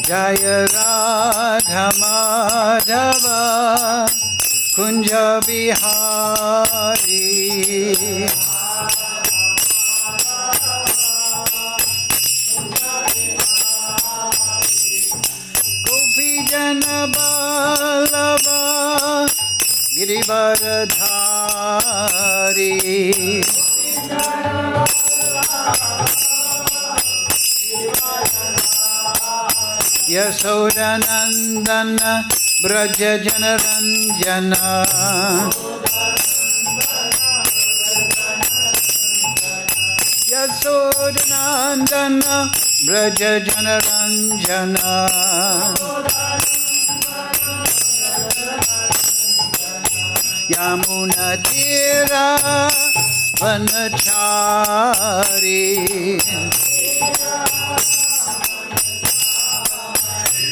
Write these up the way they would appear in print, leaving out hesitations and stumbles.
Jaya Radha Madhava Kunja Bihari Gopi Jana Ballabha Girivardhari Yasodanandana Braja Janaranjana Yasodanandana Braja Janaranjana Yamuna Tira Vanachari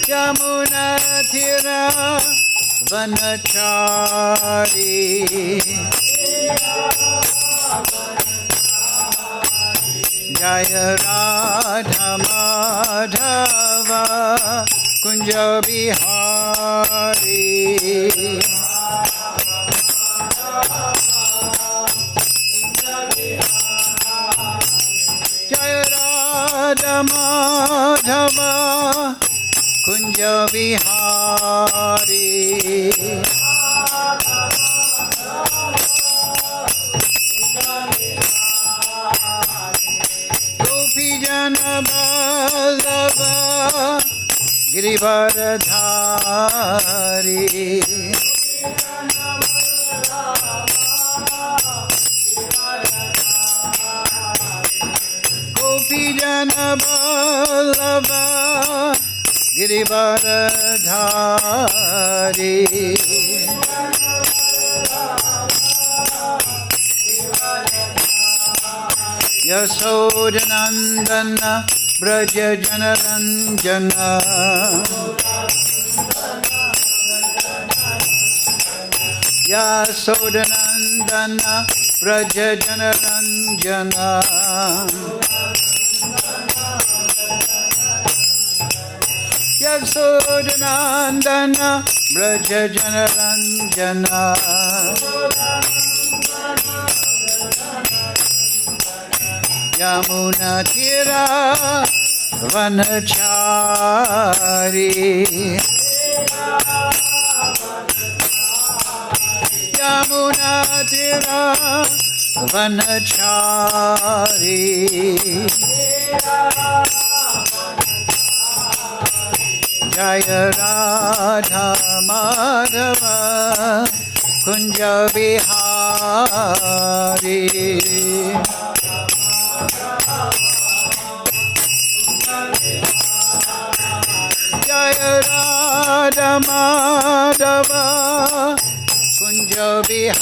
Yamuna Tira Vanachari Jaya Radha Madhava Kunja Bihari Jaya Radha Madhava Kunja Bihari Gopi Jana Ballabha Girivardhari Gopi Jana Ballabha Girivardhari Yasodanandana Braja Janaranjana Yasodanandana Braja Janaranjana Yasodanandana Braja Janaranjana Yamuna Tira Vanachari Yamuna Tira Vanachari Jaya Radha Madhava Kunja Bihari Jaya Radha Madhava Kunja Bihari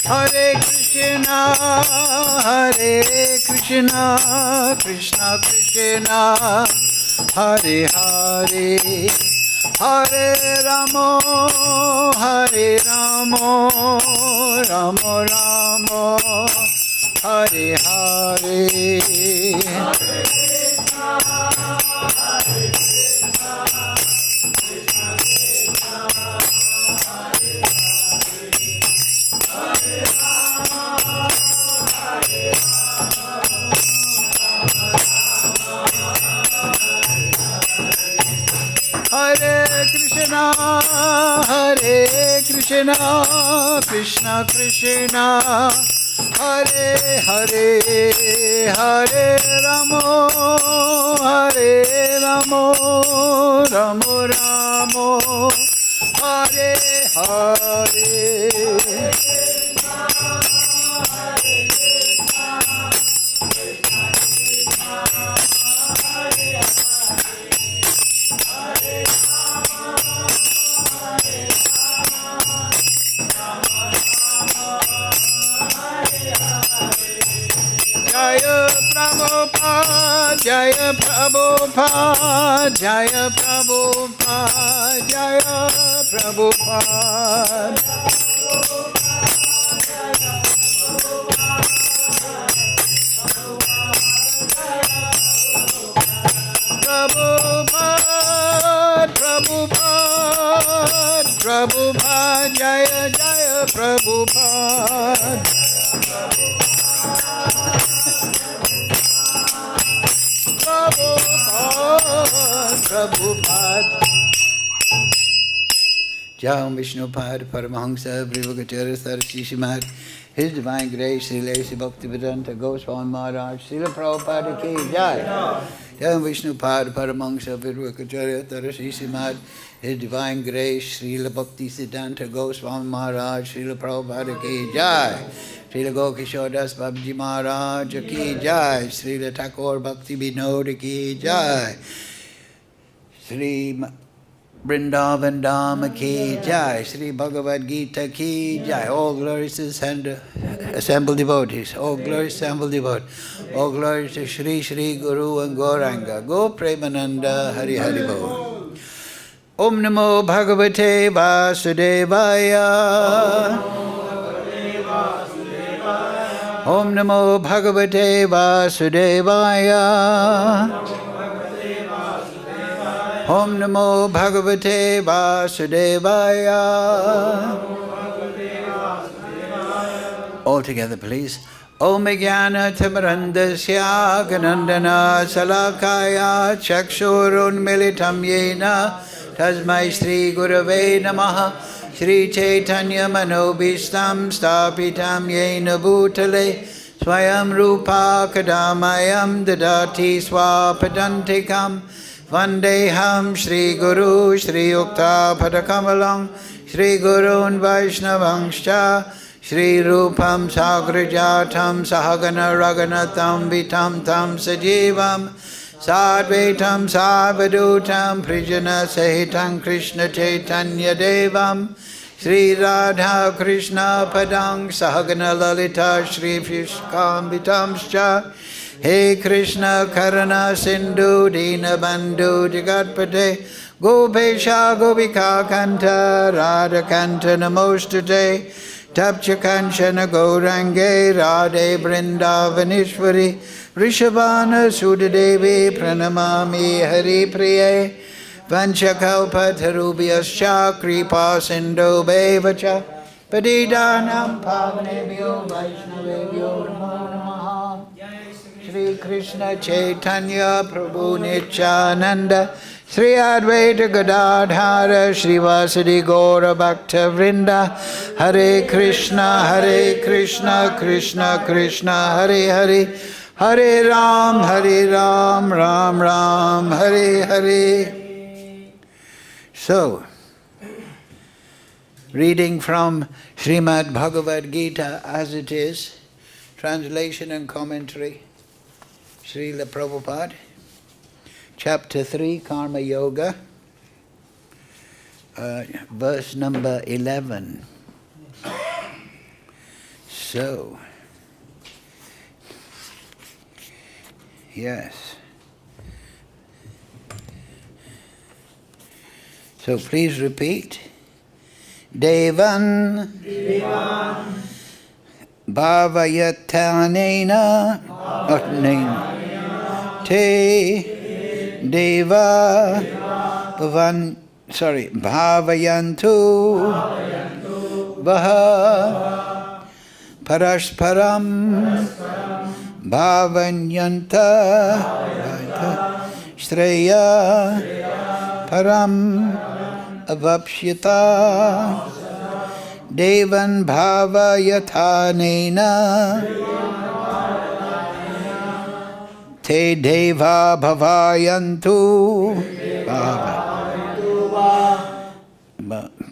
Hare Krishna Krishna Krishna Hare Hare Hare Ramo Ramo Ramo Hare Hare Hare Krishna Krishna Krishna Hare Hare Hare Ramo Ramo Ramo Hare Hare Jaya Prabhupada, Jaya Prabhupada, Jaya Prabhupada. Prabhupada, Jaya Jaya Prabhupada. Prabhupada, Prabhupada. Jai Vishnupad, Paramahamsa, Brihvacharya Sarsi Shimad, His Divine Grace, Srila Bhaktivedanta Goswami Maharaj, Srila Prabhupada Ki Jai. Jai Vishnupad, Paramahamsa, Brihvacharya Sarsi Shimad, His Divine Grace, Srila Bhaktivedanta Goswami Maharaj, Srila Prabhupada Ki Jai. Srila Gokishore Das Babaji Maharaj Ki Jai. Srila Thakur Bhakti Vinod Ki Jai. Sri Vrindavan Dham Ki Jai. Sri Bhagavad-gītā Ki Jai. All glories to assembled devotees. All glories to assembled devotees. All glories to Shri Shri Guru and Gauranga. Go Premananda Hari Hari Bol. Om Namo Bhagavate Vasudevaya. Om Namo Bhagavate Vasudevaya. Om Namo Bhagavate Vasudevaya. All together, please. Om Yajña-tapasām Ganandana Salakaya Chakshurun Militam Yena Tasmai Shri Gurave Namaha. Shri Chaitanya Manobhistam Stapitam Yena Bhutale Swayam Rupa Kadamayam Dadati Swapadantikam Vandeham Shri Guru Shri Yukta Padakamalam Shri Gurun Vaishnavangscha Shri Rupam Sagrajatam Sahagana Raganatam Vitam Tam Sajivam Sadvaitam Savadutam Prijana Sahitam Krishna Chaitanya Devam Shri Radha Krishna Padang Sahagana Lalita Shri Vishkam Vitamscha He Krishna Karana Sindhu Dina Bandhu Jagatpate Gopesha Gopika Kanta Radha Kanta Namostate Tapcha Kanchana Gaurange Radhe Vrindavanishwari Rishabhana Sudadevi Pranamami Hari Priye Vanchakalpatarubhyascha Kripa Sindhu Bevacha Padidanam Pavanebhyo Vaishnavebhyo Namo Namaha Shri Krishna Chaitanya Prabhu Nityananda Shri Advaita Gadadhara Shri Vasadi Gaura Bhakta Vrinda Hare Krishna Krishna Krishna Hare Hare Hare Ram Ram Ram Hare Hare. So, reading from Srimad Bhagavad-gītā as it is, translation and commentary, Srila Prabhupada, Chapter 3, Karma Yoga, verse number 11. So, yes. So please repeat. Devān bhāvayatānena te devā bhāvayantu parasparam bhāvayantaḥ śreyaḥ param avāpsyatha devān bhāvayatānena te devā bhāvayantu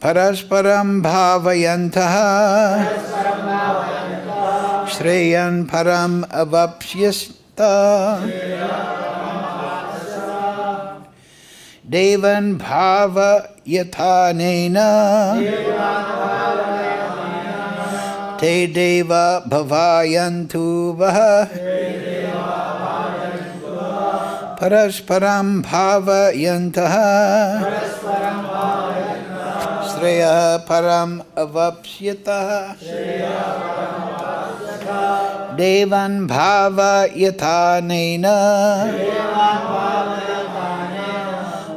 parasparam bhāvayantaḥ śreyaḥ param avāpsyatha devān bhāvayatānena te devā bhāvayantu parasparam bhāvayantaḥ śreyaḥ param avāpsyatha devān bhāvayatānena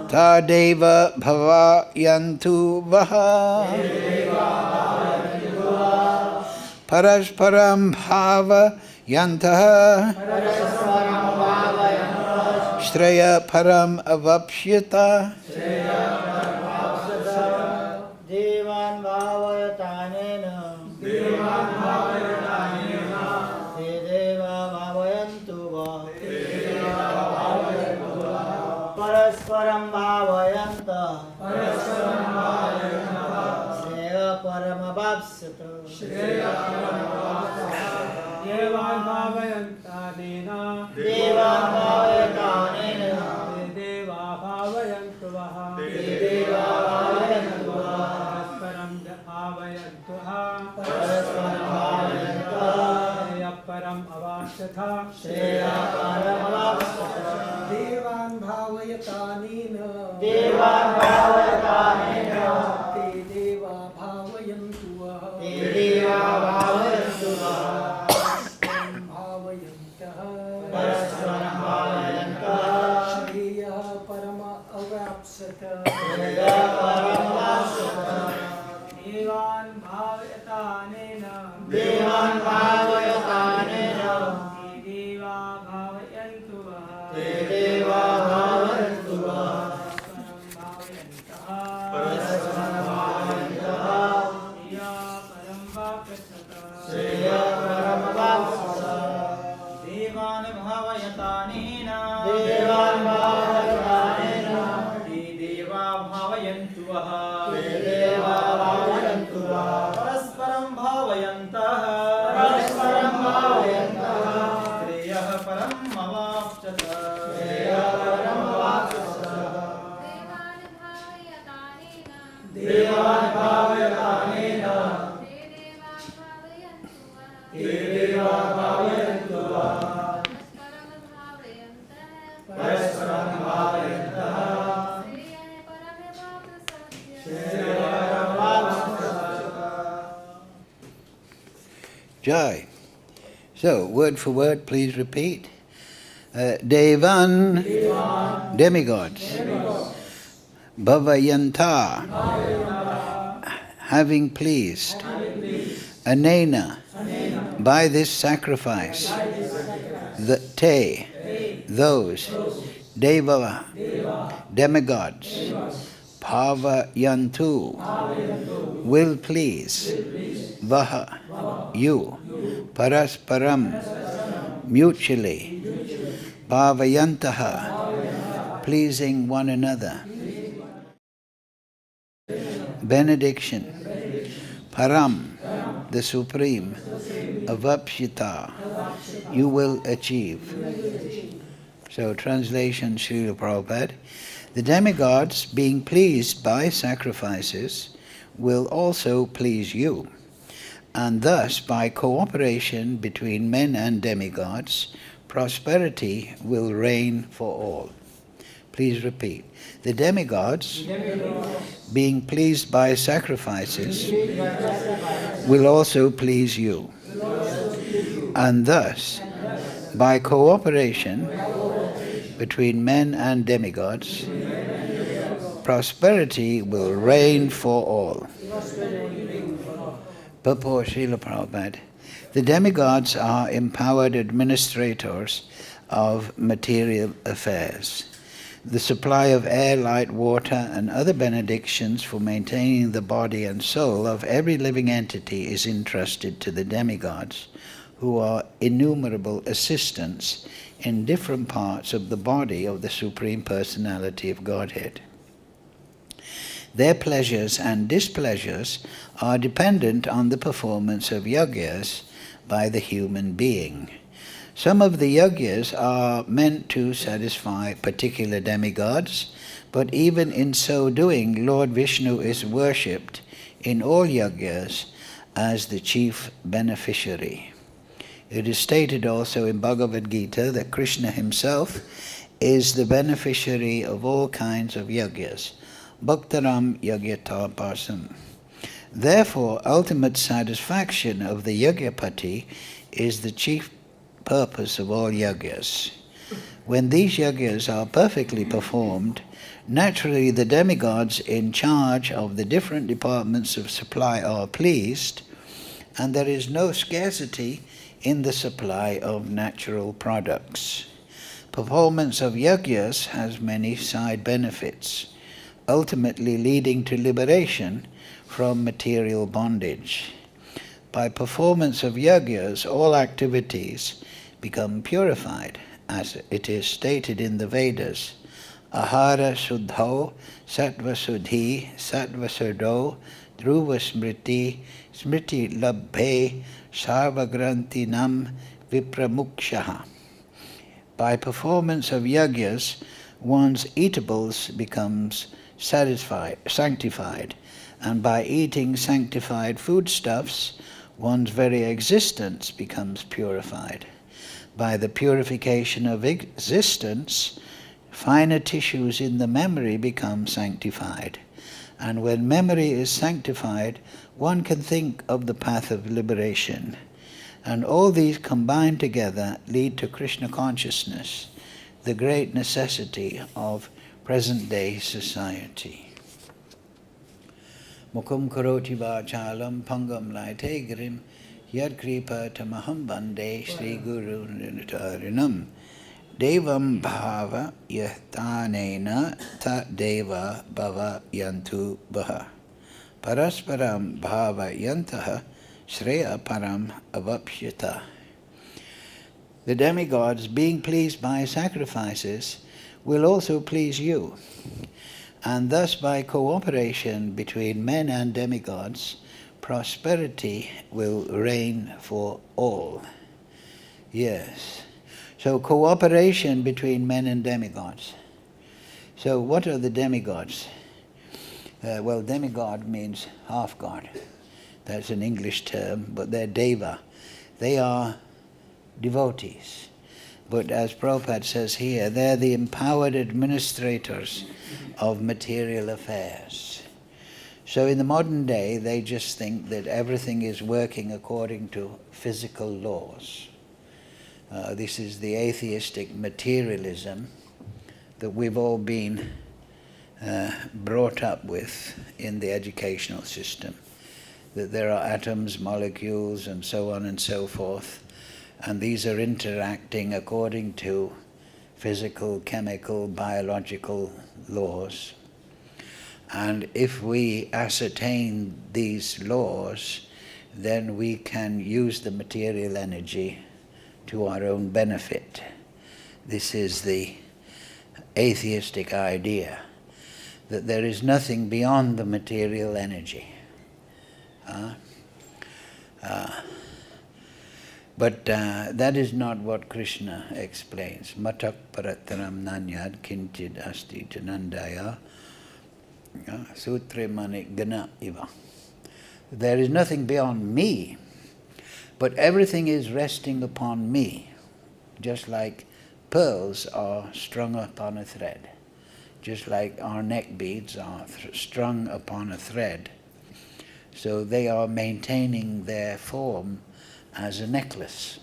Tadeva bhāvayantu vaha. Parasparam bhāvayantaḥ. Śreyaḥ param avāpsyatha. devān bhāvayatānena. Te devā bhāvayantu vā. Parasparam bhāvayantaḥ. śreyaḥ param avāpsyatha. devān bhāvayatānena. devān bhāvayatānena. devā bhāvayantu vah. devā bhāvayantu vā. parasparaṁ bhāvayantaḥ. param avāpsyatha. devān bhāvayatānena. devān bhāvayatānena. te devā bhāvayantu vah. devā bhāvayantu vā. parasparaṁ bhāvayantaḥ. śreyaḥ param avāpsyatha. devān bhāvayatānena. devān bhāvayatānena. devā bhāvayantu vah. devā bhāvayantu vā. parasparaṁ bhāvayantaḥ. śreyaḥ param avāpsyatha. devān bhāvayatānena. devān bhāvayatānena. devā bhāvayantu vah. devā bhāvayantu vā. parasparaṁ bhāvayantaḥ. parasparaṁ bhāvayantaḥ. śreyaḥ param avāpsyatha. param avāpsyatha. devān bhāvayatānena. devān bhāvayatānena. devā bhāvayantu vā. parasparaṁ bhāvayantaḥ. śreyaḥ param avāpsyatha. Jai. So, word for word, please repeat. Devān, demigods. Bhāvayantaḥ, having pleased. Anena, by this sacrifice. The te, those. Devā, demigods. Bhāvayantu, will please. Vaha, you. Parasparam, mutually. Bhāvayantaḥ, pleasing one another. Benediction. Param, the Supreme. Avāpsyatha, you will achieve. So, translation, Srila Prabhupada. The demigods, being pleased by sacrifices, will also please you. And thus, by cooperation between men and demigods, prosperity will reign for all. Please repeat. The demigods, being pleased by sacrifices, will also please you. And thus, by cooperation between men and demigods, prosperity will reign for all. Purport, Srila Prabhupada. The demigods are empowered administrators of material affairs. The supply of air, light, water, and other benedictions for maintaining the body and soul of every living entity is entrusted to the demigods, who are innumerable assistants in different parts of the body of the Supreme Personality of Godhead. Their pleasures and displeasures are dependent on the performance of yajñas by the human being. Some of the yajñas are meant to satisfy particular demigods, but even in so doing, Lord Vishnu is worshipped in all yajñas as the chief beneficiary. It is stated also in Bhagavad-gītā that Kṛṣṇa Himself is the beneficiary of all kinds of yajñas. Bhaktaram yajña-tapasām. Therefore, ultimate satisfaction of the yajña-pati is the chief purpose of all yajñas. When these yajñas are perfectly performed, Naturally, the demigods in charge of the different departments of supply are pleased, and there is no scarcity in the supply of natural products. Performance of yajñas has many side benefits, ultimately leading to liberation from material bondage. By performance of yajñas, all activities become purified, as it is stated in the Vedas. Ahara Suddho, Sattva Suddhi, Sattva Suddho, Dhruva Smriti, Smriti Labhe, Sarva Grantinam Vipramukshaha. By performance of yajñas, one's eatables becomes sanctified, and by eating sanctified foodstuffs, one's very existence becomes purified. By the purification of existence, finer tissues in the memory become sanctified. And when memory is sanctified, one can think of the path of liberation. And all these combined together lead to Krishna consciousness, the great necessity of present-day society. Mukum karoti vācālam pangam laite grim yad kripa tamaham bande Sri Guru Nitarinam devam bhāvayatānena ta devā bhāvayantu parasparam bhāvayantaḥ śreyaḥ param avāpsyatha. The demigods, being pleased by sacrifices, will also please you. And thus by cooperation between men and demigods, prosperity will reign for all. Yes. So cooperation between men and demigods. So what are the demigods? Well, demigod means half-god. That's an English term, but they're devā. They are devotees. But as Prabhupada says here, they're the empowered administrators of material affairs. So in the modern day, they just think that everything is working according to physical laws. This is the atheistic materialism that we've all been brought up with in the educational system. That there are atoms, molecules, and so on and so forth, and these are interacting according to physical, chemical, biological laws. And if we ascertain these laws, then we can use the material energy to our own benefit. This is the atheistic idea, that there is nothing beyond the material energy. But that is not what Krishna explains. Matak parataram nanyad kinchid asti janandaya sutre manik gana iva. There is nothing beyond me, but everything is resting upon me, just like pearls are strung upon a thread, just like our neck beads are strung upon a thread. So they are maintaining their form as a necklace.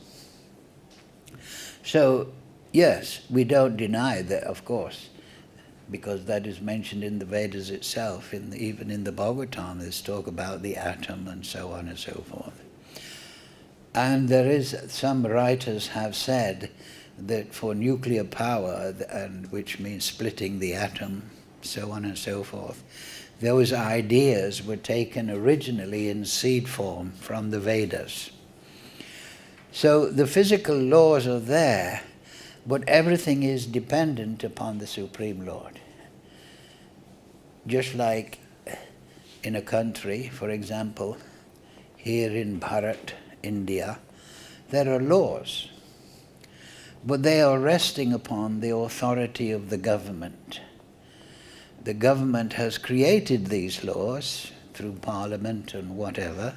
So, yes, we don't deny that, of course, because that is mentioned in the Vedas itself, even in the Bhagavad-gītā, there's talk about the atom and so on and so forth. And there is, some writers have said that for nuclear power, and which means splitting the atom, so on and so forth, those ideas were taken originally in seed form from the Vedas. So the physical laws are there, but everything is dependent upon the Supreme Lord. Just like in a country, for example, here in Bharat, India, there are laws, but they are resting upon the authority of the government. The government has created these laws through parliament and whatever,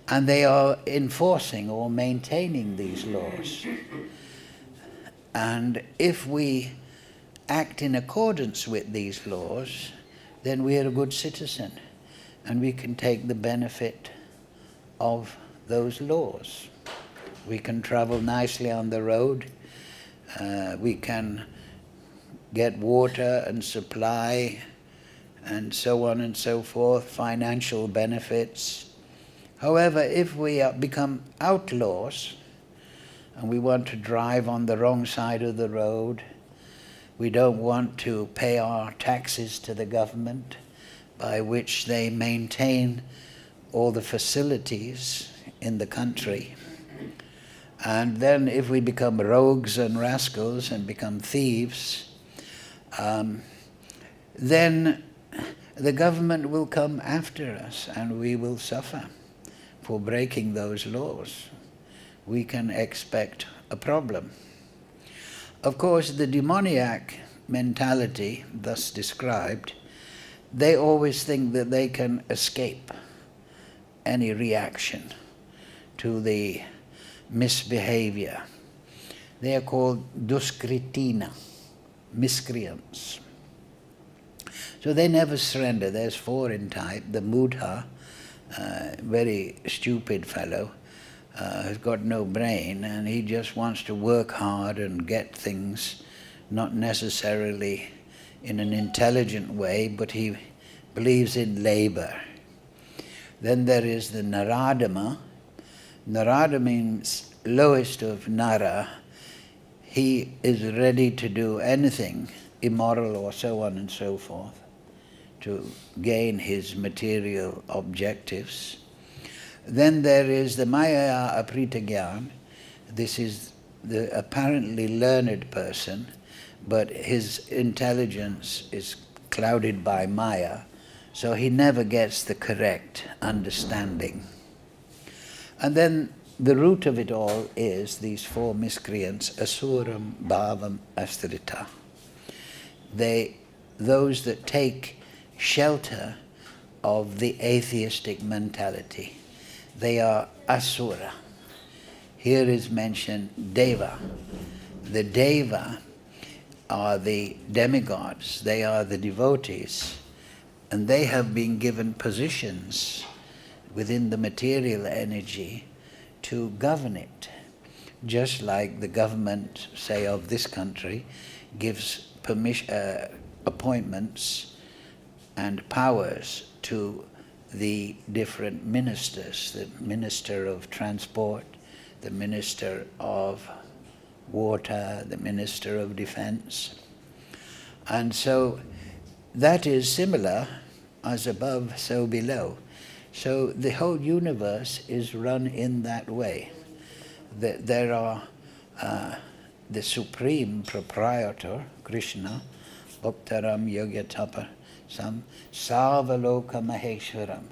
and they are enforcing or maintaining these laws. And if we act in accordance with these laws, then we are a good citizen, and we can take the benefit of those laws. We can travel nicely on the road, we can get water and supply and so on and so forth, financial benefits. However, if we become outlaws and we want to drive on the wrong side of the road, we don't want to pay our taxes to the government by which they maintain all the facilities in the country. And then if we become rogues and rascals and become thieves, then the government will come after us and we will suffer for breaking those laws. We can expect a problem. Of course, the demoniac mentality thus described, they always think that they can escape any reaction to the misbehavior. They are called duskritina, miscreants. So they never surrender. There's 4 in type. The mudha, very stupid fellow, has got no brain, and he just wants to work hard and get things, not necessarily in an intelligent way, but he believes in labor. Then there is the naradama. Narada means lowest of nara. He is ready to do anything, immoral or so on and so forth, to gain his material objectives. Then there is the maya apritagyan. This is the apparently learned person, but his intelligence is clouded by maya, so he never gets the correct understanding. And then the root of it all is these 4 miscreants, asuram, bhavam, astrita. Those that take shelter of the atheistic mentality. They are asura. Here is mentioned devā. The devā are the demigods, they are the devotees, and they have been given positions within the material energy to govern it. Just like the government, say, of this country gives appointments and powers to the different ministers, the minister of transport, the minister of water, the minister of defense. And so that is similar, as above, so below. So the whole universe is run in that way. There are the Supreme Proprietor, Kṛṣṇa, Bhaktaram yajña-tapasām, Sarvaloka Maheshwaram.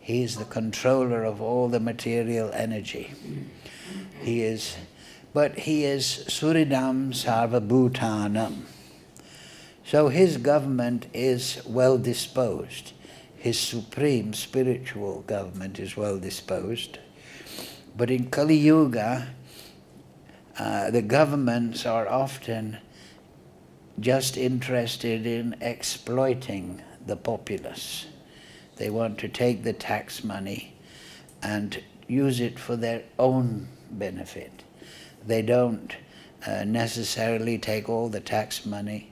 He is the controller of all the material energy. But he is Suridam Sarvabhutanam. So his government is well disposed. His supreme spiritual government is well disposed. But in Kali Yuga, the governments are often just interested in exploiting the populace. They want to take the tax money and use it for their own benefit. They don't necessarily take all the tax money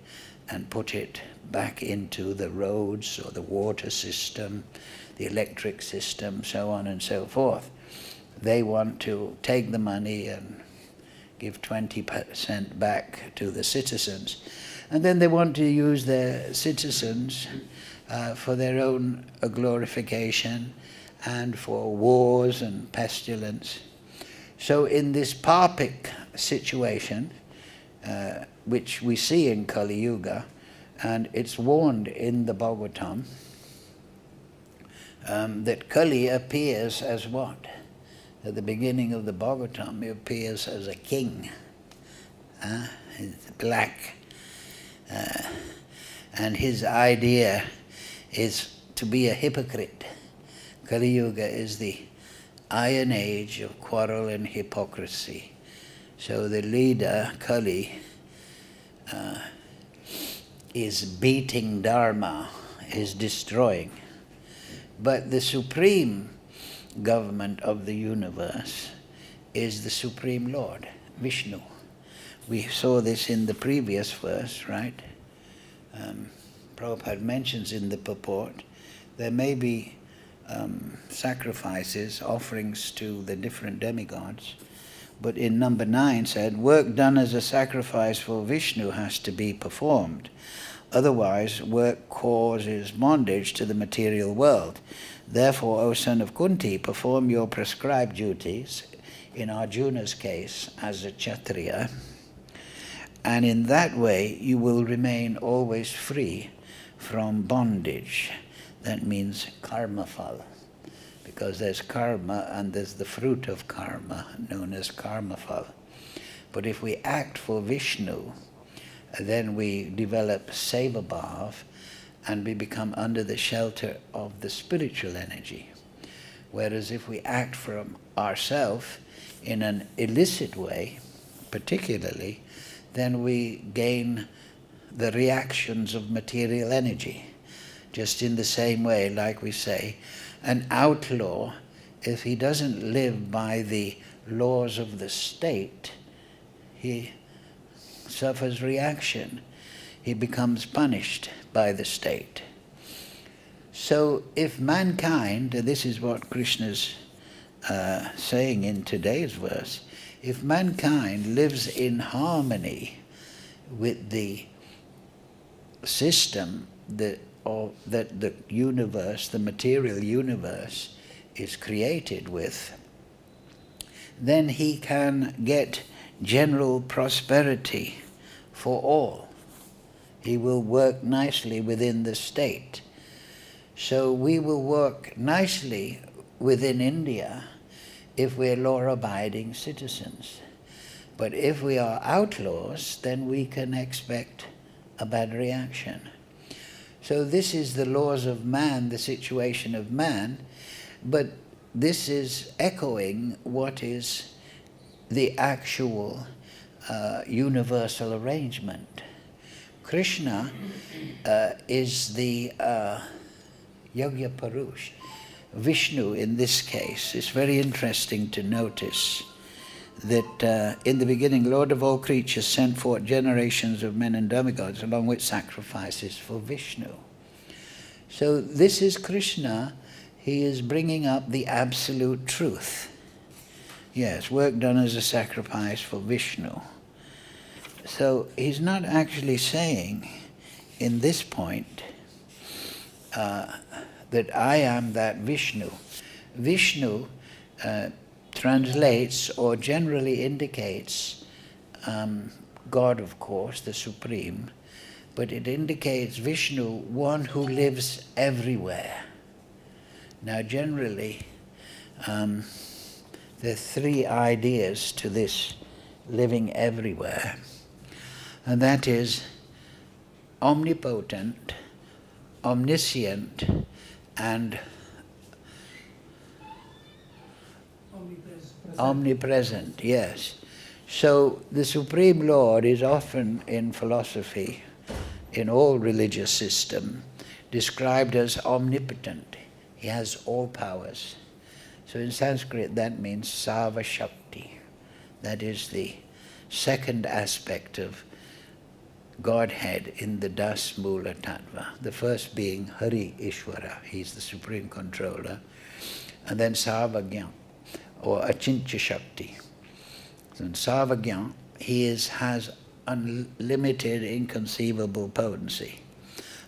and put it back into the roads or the water system, the electric system, so on and so forth. They want to take the money and give 20% back to the citizens. And then they want to use their citizens for their own glorification and for wars and pestilence. So in this Papic situation, which we see in Kali Yuga, and it's warned in the Bhagavatam, that Kali appears as what? At the beginning of the Bhagavatam, he appears as a king. He's black. And his idea is to be a hypocrite. Kali Yuga is the iron age of quarrel and hypocrisy. So the leader, Kali, is beating Dharma, is destroying. But the supreme government of the universe is the Supreme Lord, Vishnu. We saw this in the previous verse, right? Prabhupada mentions in the purport, there may be sacrifices, offerings to the different demigods, but in number 9 said, work done as a sacrifice for Vishnu has to be performed. Otherwise, work causes bondage to the material world. Therefore, O son of Kunti, perform your prescribed duties, in Arjuna's case, as a Kshatriya, and in that way you will remain always free from bondage. That means karma phala, because there's karma and there's the fruit of karma, known as karma phala. But if we act for Vishnu, then we develop seva bhav and we become under the shelter of the spiritual energy. Whereas if we act from ourselves in an illicit way, particularly, then we gain the reactions of material energy. Just in the same way, like we say, an outlaw, if he doesn't live by the laws of the state, he suffers reaction. He becomes punished by the state. So if mankind, and this is what Krishna's saying in today's verse, if mankind lives in harmony with the system that the universe, the material universe, is created with, then he can get general prosperity for all. He will work nicely within the state. So we will work nicely within India if we're law-abiding citizens. But if we are outlaws, then we can expect a bad reaction. So this is the laws of man, the situation of man, but this is echoing what is the actual universal arrangement. Krishna is the yajña-parush. Vishnu, in this case, it's very interesting to notice that in the beginning, Lord of all creatures sent forth generations of men and demigods, along with sacrifices for Vishnu. So this is Krishna. He is bringing up the absolute truth. Yes, work done as a sacrifice for Vishnu. So he's not actually saying in this point that I am that Vishnu. Vishnu translates or generally indicates God, of course, the Supreme, but it indicates Vishnu, one who lives everywhere. Now generally, there are three ideas to this living everywhere, and that is omnipotent, omniscient, and omnipresent, yes. So the Supreme Lord is often in philosophy, in all religious system, described as omnipotent. He has all powers. So in Sanskrit that means Sarva Shakti. That is the second aspect of Godhead in the Das Mula Tattva. The first being Hari Ishvara, he's the Supreme Controller. And then Sarvagyan, or Achintya Shakti. So in Sarvagyan, he has unlimited, inconceivable potency.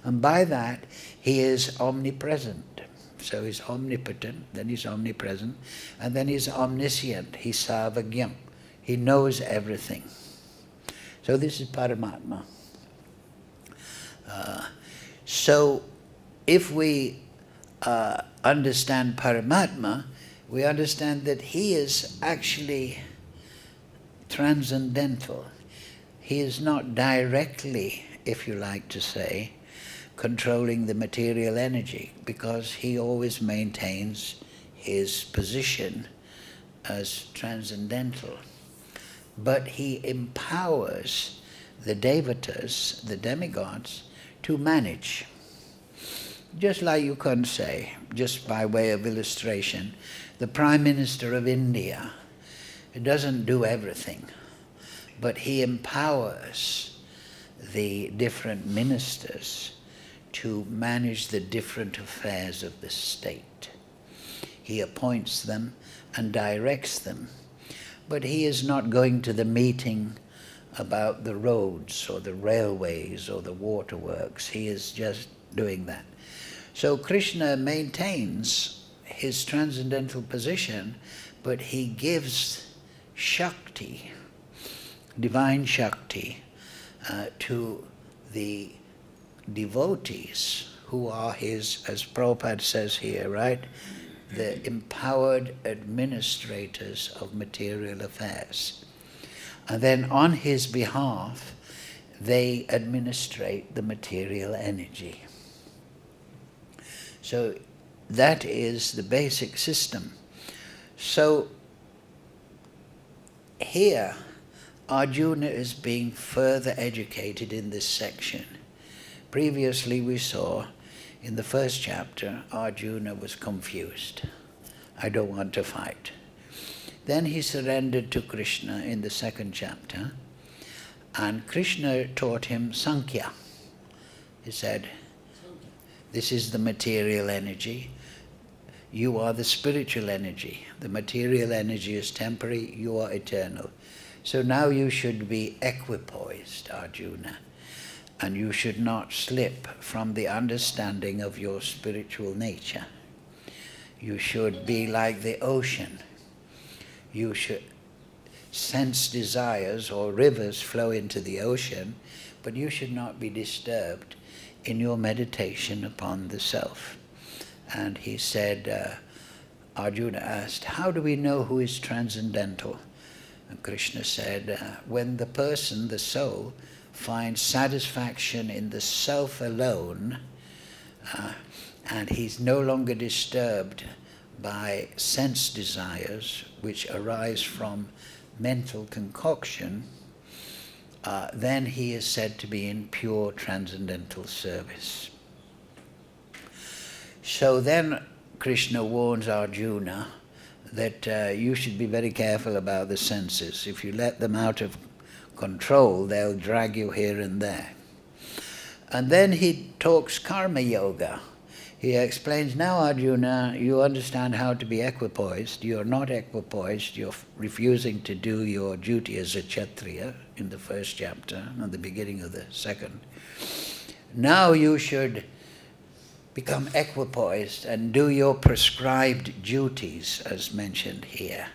And by that, he is omnipresent. So he's omnipotent, then he's omnipresent, and then he's omniscient, he's Sarvagyan. He knows everything. So this is Paramatma. So if we understand Paramatma, we understand that he is actually transcendental. He is not directly, if you like to say, controlling the material energy, because he always maintains his position as transcendental. But he empowers the devatas, the demigods, to manage. Just like you can say, just by way of illustration, the Prime Minister of India doesn't do everything, but he empowers the different ministers to manage the different affairs of the state. He appoints them and directs them, but he is not going to the meeting about the roads or the railways or the waterworks. He is just doing that. So Kṛṣṇa maintains his transcendental position, but he gives Shakti, divine Shakti, to the devotees who are his, as Prabhupada says here, right? The empowered administrators of material affairs. And then on his behalf, they administrate the material energy. So that is the basic system. So here, Arjuna is being further educated in this section. Previously we saw in the first chapter, Arjuna was confused. I don't want to fight. Then he surrendered to Kṛṣṇa in the second chapter, and Kṛṣṇa taught him Sankhya. He said, this is the material energy. You are the spiritual energy. The material energy is temporary, you are eternal. So now you should be equipoised, Arjuna, and you should not slip from the understanding of your spiritual nature. You should be like the ocean. You should sense desires or rivers flow into the ocean, but you should not be disturbed in your meditation upon the self. And he said, Arjuna asked, how do we know who is transcendental? And Kṛṣṇa said, when the person, the soul, finds satisfaction in the self alone, and he's no longer disturbed by sense desires which arise from mental concoction, then he is said to be in pure transcendental service. So then Kṛṣṇa warns Arjuna that you should be very careful about the senses. If you let them out of control, they'll drag you here and there. And then he talks karma yoga. He explains, now Arjuna, you understand how to be equipoised. You're not equipoised. You're refusing to do your duty as a Kshatriya in the first chapter, and the beginning of the second. Now you should become equipoised and do your prescribed duties, as mentioned here.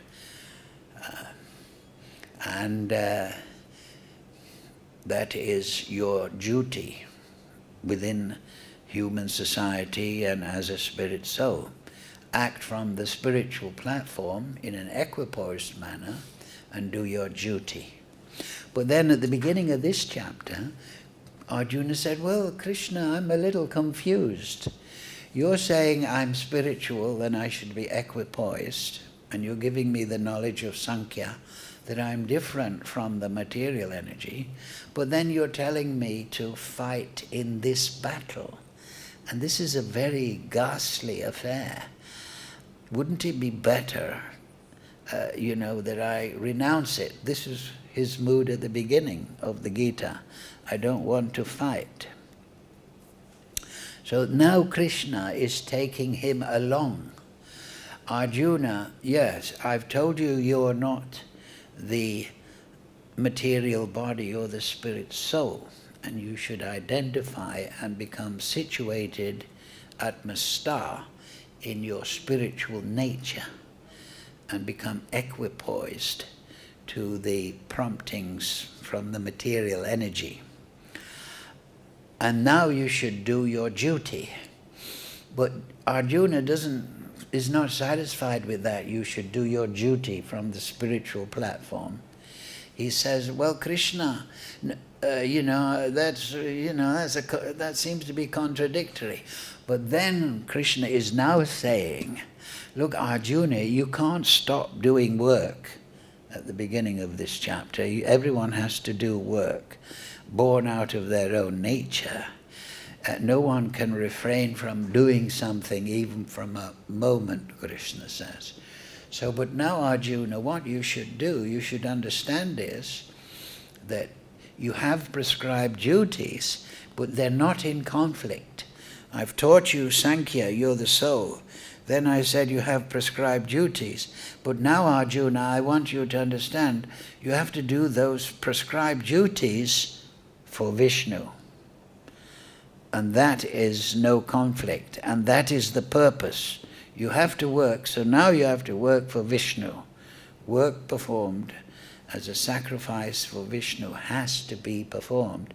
That is your duty within human society and as a spirit soul. Act from the spiritual platform in an equipoised manner and do your duty. But then at the beginning of this chapter, Arjuna said, well, Kṛṣṇa, I'm a little confused. You're saying I'm spiritual and I should be equipoised, and you're giving me the knowledge of Sankhya, that I'm different from the material energy, but then you're telling me to fight in this battle. And this is a very ghastly affair. Wouldn't it be better, that I renounce it? This is his mood at the beginning of the Gita. I don't want to fight. So now Kṛṣṇa is taking him along. Arjuna, yes, I've told you you're not the material body or the spirit soul, and you should identify and become situated atmastha in your spiritual nature and become equipoised to the promptings from the material energy. And now you should do your duty. But Arjuna is not satisfied with that. You should do your duty from the spiritual platform. He says, well, Kṛṣṇa, that seems to be contradictory. But then Kṛṣṇa is now saying, look, Arjuna, you can't stop doing work at the beginning of this chapter. Everyone has to do work, born out of their own nature. No one can refrain from doing something, even from a moment, Kṛṣṇa says. So, but now Arjuna, what you should do, you should understand is that you have prescribed duties, but they're not in conflict. I've taught you Sankhya, you're the soul. Then I said you have prescribed duties. But now, Arjuna, I want you to understand, you have to do those prescribed duties for Vishnu. And that is no conflict. And that is the purpose. You have to work. So now you have to work for Vishnu. Work performed as a sacrifice for Vishnu has to be performed.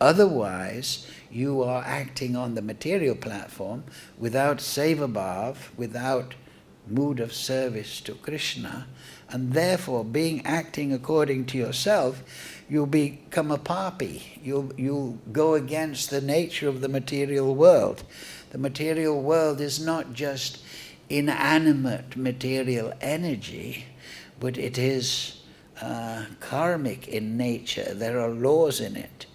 Otherwise, you are acting on the material platform without seva bhav, without mood of service to Krishna, and therefore, acting according to yourself, you become a papi. You go against the nature of the material world. The material world is not just inanimate material energy, but it is karmic in nature. There are laws in it.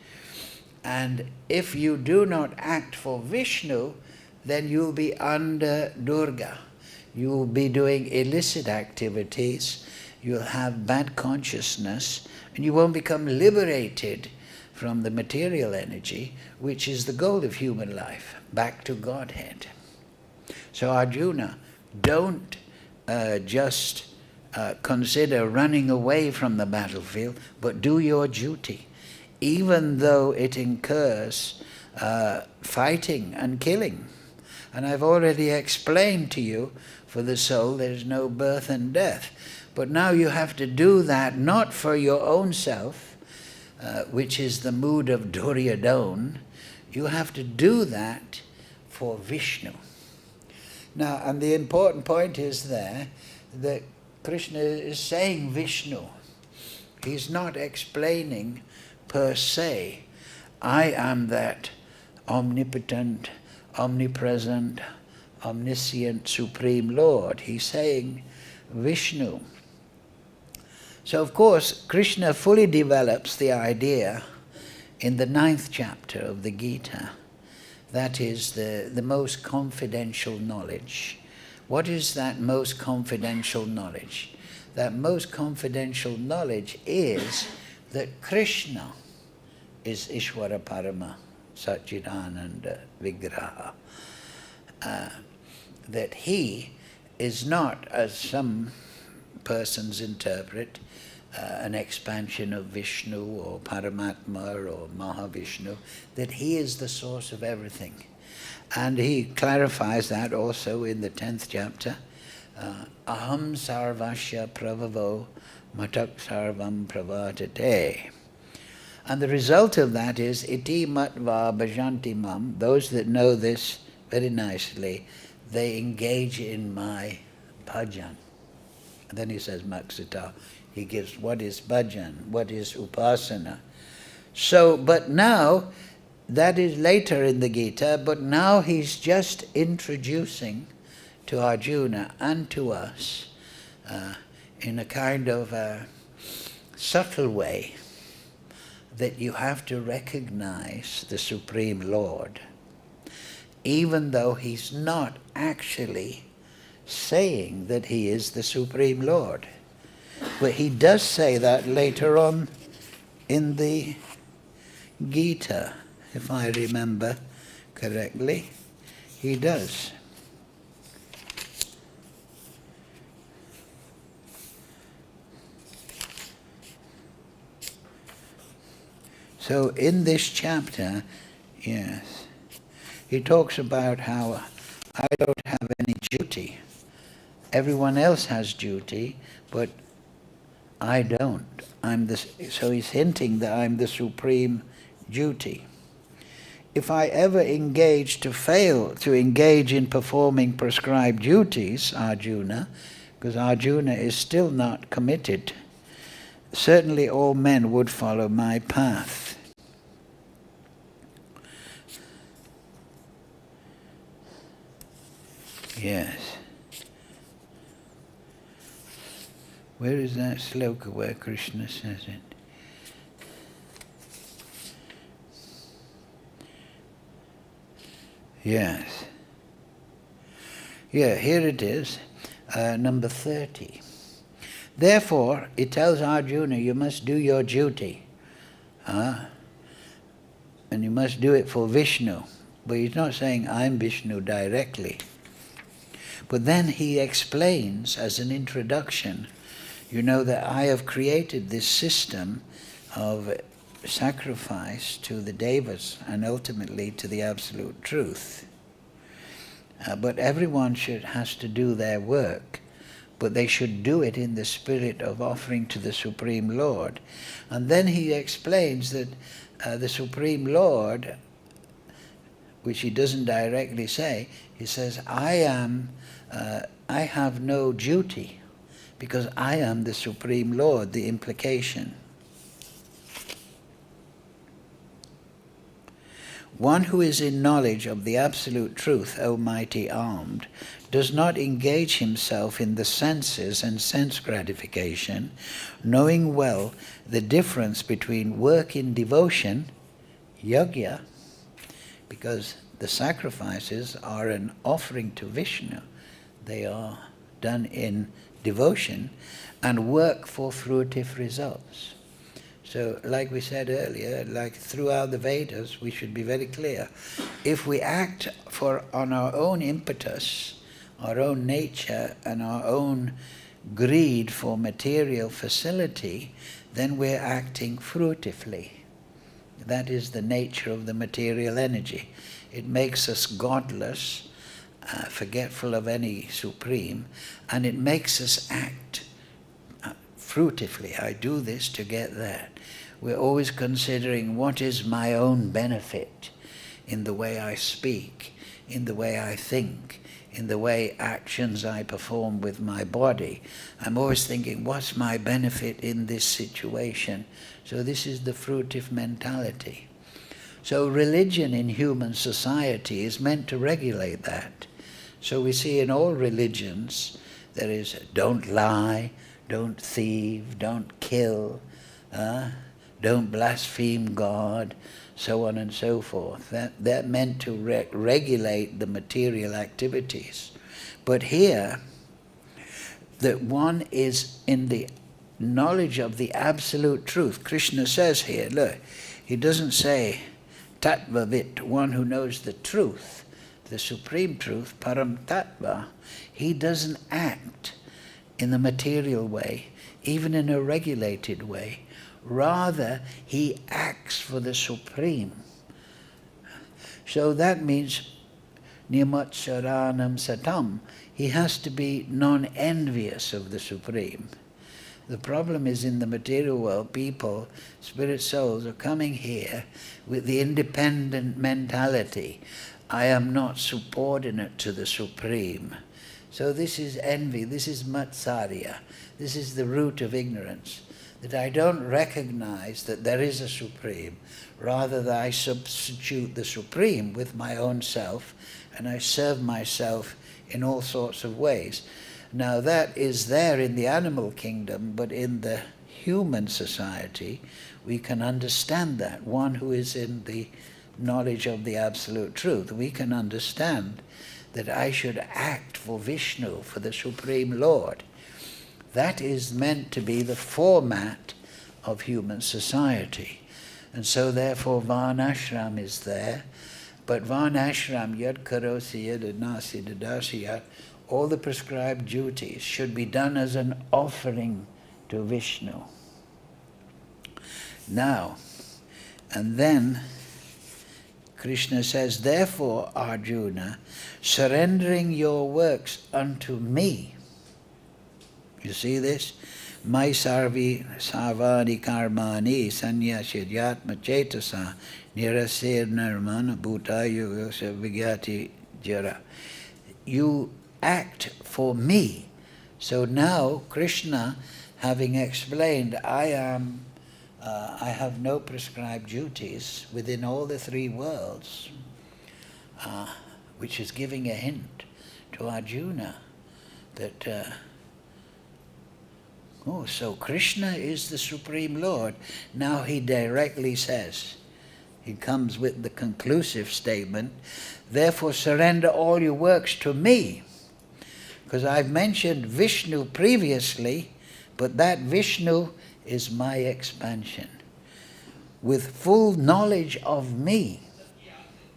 And if you do not act for Vishnu, then you'll be under Durga. You'll be doing illicit activities, you'll have bad consciousness, and you won't become liberated from the material energy, which is the goal of human life, back to Godhead. So Arjuna, don't just consider running away from the battlefield, but do your duty. Even though it incurs fighting and killing. And I've already explained to you, for the soul there is no birth and death. But now you have to do that not for your own self, which is the mood of Duryodhana. You have to do that for Vishnu. Now, and the important point is there that Krishna is saying Vishnu. He's not explaining per se, I am that omnipotent, omnipresent, omniscient, Supreme Lord. He's saying Vishnu. So of course, Krishna fully develops the idea in the 9th chapter of the Gita. That is the most confidential knowledge. What is that most confidential knowledge? That most confidential knowledge is that Krishna is Ishvara Parama Satchidananda Vigraha. That he is not, as some persons interpret, an expansion of Vishnu or Paramatma or Mahavishnu, that he is the source of everything. And he clarifies that also in the 10th chapter. Aham sarvasya pravavo matak sarvam pravartate. And the result of that is, iti matva bhajanti mam, those that know this very nicely, they engage in my bhajan. And then he says maksita. He gives what is bhajan, what is upasana. So, but now, that is later in the Gita, but now he's just introducing to Arjuna and to us in a kind of a subtle way that you have to recognize the Supreme Lord, even though he's not actually saying that he is the Supreme Lord. But he does say that later on in the Gita, if I remember correctly. He does. So in this chapter, yes, he talks about how I don't have any duty. Everyone else has duty, but I don't. So he's hinting that I'm the supreme duty. If I ever fail to engage in performing prescribed duties, Arjuna, because Arjuna is still not committed, certainly all men would follow my path. Yes. Where is that sloka where Krishna says it? Yes. Yeah, here it is, number 30. Therefore, it tells Arjuna, you must do your duty. And you must do it for Vishnu. But he's not saying I'm Vishnu directly. But then he explains as an introduction, you know, that I have created this system of sacrifice to the devas and ultimately to the absolute truth. But everyone has to do their work, but they should do it in the spirit of offering to the Supreme Lord. And then he explains that the Supreme Lord, which he doesn't directly say, he says, I have no duty, because I am the Supreme Lord, the implication. One who is in knowledge of the absolute truth, O mighty armed, does not engage himself in the senses and sense gratification, knowing well the difference between work in devotion, yajña, because the sacrifices are an offering to Vishnu. They are done in devotion, and work for fruitive results. So, like we said earlier, like throughout the Vedas, we should be very clear. If we act on our own impetus, our own nature, and our own greed for material facility, then we're acting fruitively. That is the nature of the material energy. It makes us godless, forgetful of any supreme, and it makes us act fruitively. I do this to get that. We're always considering what is my own benefit in the way I speak, in the way I think, in the way actions I perform with my body. I'm always thinking, what's my benefit in this situation? So this is the fruitive mentality. So religion in human society is meant to regulate that. So we see in all religions, there is don't lie, don't thieve, don't kill, don't blaspheme God, so on and so forth. They're meant to regulate the material activities. But here, that one is in the knowledge of the absolute truth. Krishna says here, look, he doesn't say tattvavit, one who knows the truth, the supreme truth, param tattva. He doesn't act in the material way, even in a regulated way. Rather, he acts for the supreme. So that means nimatsaranam satam. He has to be non-envious of the supreme. The problem is in the material world, people, spirit souls, are coming here with the independent mentality. I am not subordinate to the supreme. So this is envy, this is matsarya, this is the root of ignorance, that I don't recognize that there is a supreme, rather that I substitute the supreme with my own self, and I serve myself in all sorts of ways. Now that is there in the animal kingdom, but in the human society, we can understand that. One who is in the knowledge of the absolute truth, we can understand that I should act for Vishnu, for the Supreme Lord. That is meant to be the format of human society. And so therefore Varnashram is there. But Varnashram, yad karosi yad nasi dadasiyat, all the prescribed duties should be done as an offering to Vishnu. Now, and then Krishna says, therefore, Arjuna, surrendering your works unto me. You see this? Mai sarvani karmani yajña-tapasām nirasir nirmana bhutayo vigyati jara. You act for me. So now Krishna, having explained, I have no prescribed duties within all the three worlds, which is giving a hint to Arjuna that so Krishna is the Supreme Lord. Now he directly says, he comes with the conclusive statement, therefore surrender all your works to me. Because I've mentioned Vishnu previously, but that Vishnu is my expansion. with full knowledge of me.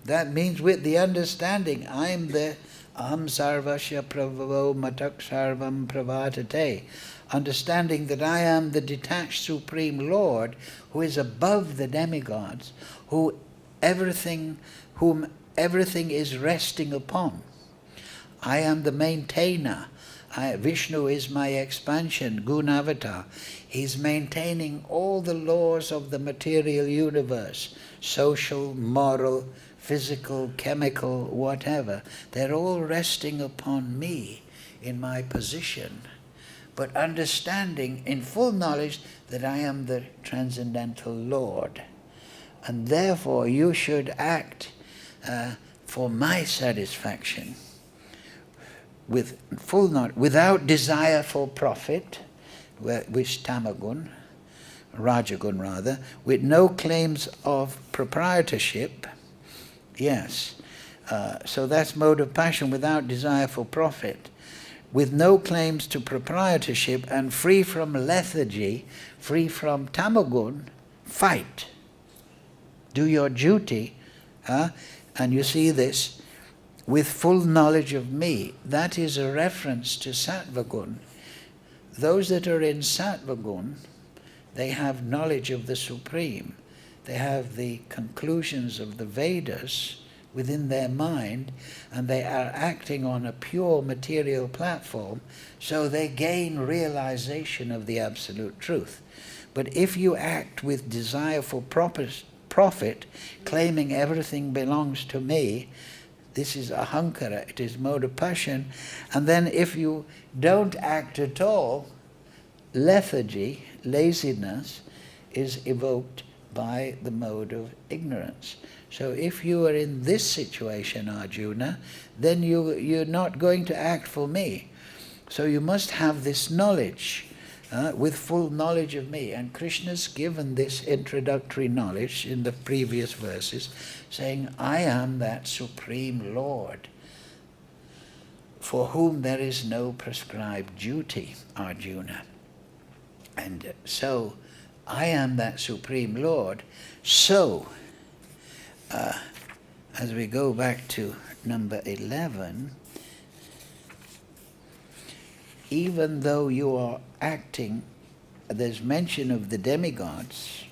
That means with the understanding, I'm the aham sarvasya prabhavo matak sarvam pravatate. Understanding that I am the detached Supreme Lord who is above the demigods, whom everything is resting upon. I am the maintainer. Vishnu is my expansion, Gunavatar. He's maintaining all the laws of the material universe, social, moral, physical, chemical, whatever. They're all resting upon me in my position, but understanding in full knowledge that I am the transcendental Lord. And therefore you should act for my satisfaction with full knowledge, without desire for profit, which tamagun, rajagun rather, with no claims of proprietorship. Yes, so that's mode of passion, without desire for profit, with no claims to proprietorship, and free from lethargy, free from tamagun. Fight. Do your duty. And you see this, with full knowledge of me. That is a reference to sattvagun. Those that are in sattvagun, they have knowledge of the Supreme. They have the conclusions of the Vedas within their mind, and they are acting on a pure material platform, so they gain realization of the absolute truth. But if you act with desire for profit, claiming everything belongs to me, this is ahankara, it is mode of passion. And then if you don't act at all, lethargy, laziness, is evoked by the mode of ignorance. So if you are in this situation, Arjuna, then you're not going to act for me. So you must have this knowledge, with full knowledge of me. And Krishna's given this introductory knowledge in the previous verses, saying, I am that Supreme Lord, for whom there is no prescribed duty, Arjuna. And so, I am that Supreme Lord. So, as we go back to number 11, even though you are acting, there's mention of the demigods,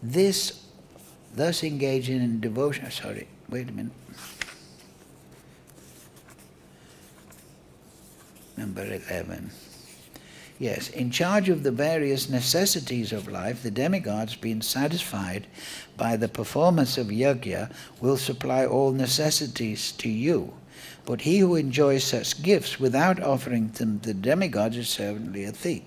thus engaging in devotion, sorry, wait a minute. Number 11. Yes, in charge of the various necessities of life, the demigods, being satisfied by the performance of yajña, will supply all necessities to you. But he who enjoys such gifts without offering them to the demigods is certainly a thief.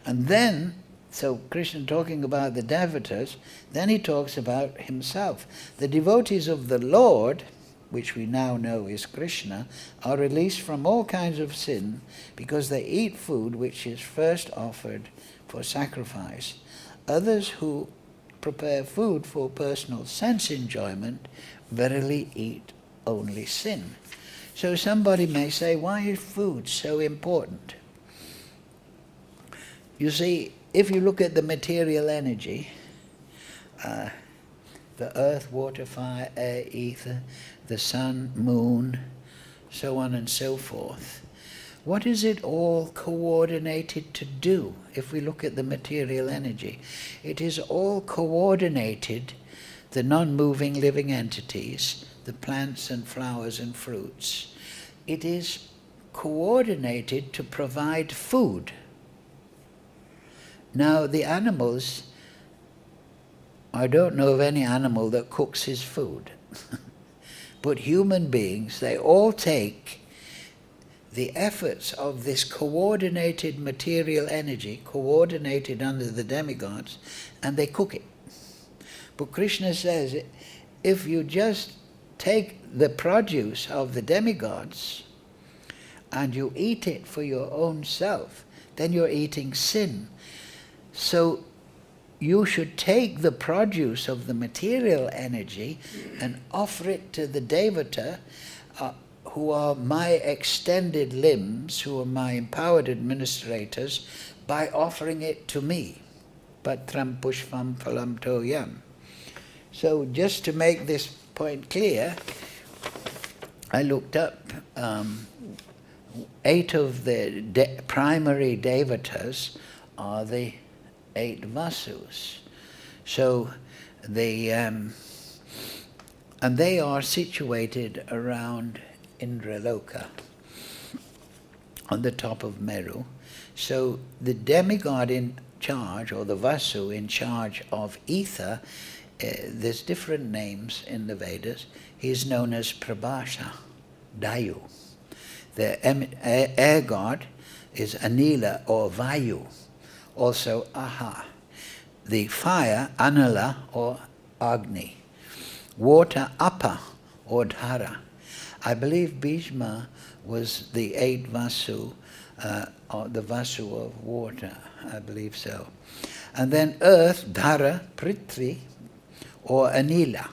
And then, so Krishna talking about the devatas, then he talks about himself. The devotees of the Lord, which we now know is Kṛṣṇa, are released from all kinds of sin because they eat food which is first offered for sacrifice. Others who prepare food for personal sense enjoyment verily eat only sin. So somebody may say, why is food so important? You see, if you look at the material energy, the earth, water, fire, air, ether, the sun, moon, so on and so forth, what is it all coordinated to do? If we look at the material energy, it is all coordinated, the non-moving living entities, the plants and flowers and fruits. It is coordinated to provide food. Now the animals, I don't know of any animal that cooks his food. But human beings, they all take the efforts of this coordinated material energy, coordinated under the demigods, and they cook it. But Krishna says, if you just take the produce of the demigods and you eat it for your own self, then you're eating sin. So you should take the produce of the material energy and offer it to the devata, who are my extended limbs, who are my empowered administrators, by offering it to me. patram pushpam phalam toyam. So just to make this point clear, I looked up 8 of the primary devatas are the 8 vasus. So and they are situated around Indraloka, on the top of Meru. So the demigod in charge, or the vasu in charge of ether, there's different names in the Vedas. He is known as Prabhasha, Dayu. The air god is Anila or Vayu, also Aha. The fire, Anala or Agni. Water, Apa or Dhara. I believe Bhishma was the 8 vasu, or the vasu of water, I believe so. And then earth, Dhara, Prithvi or Anila.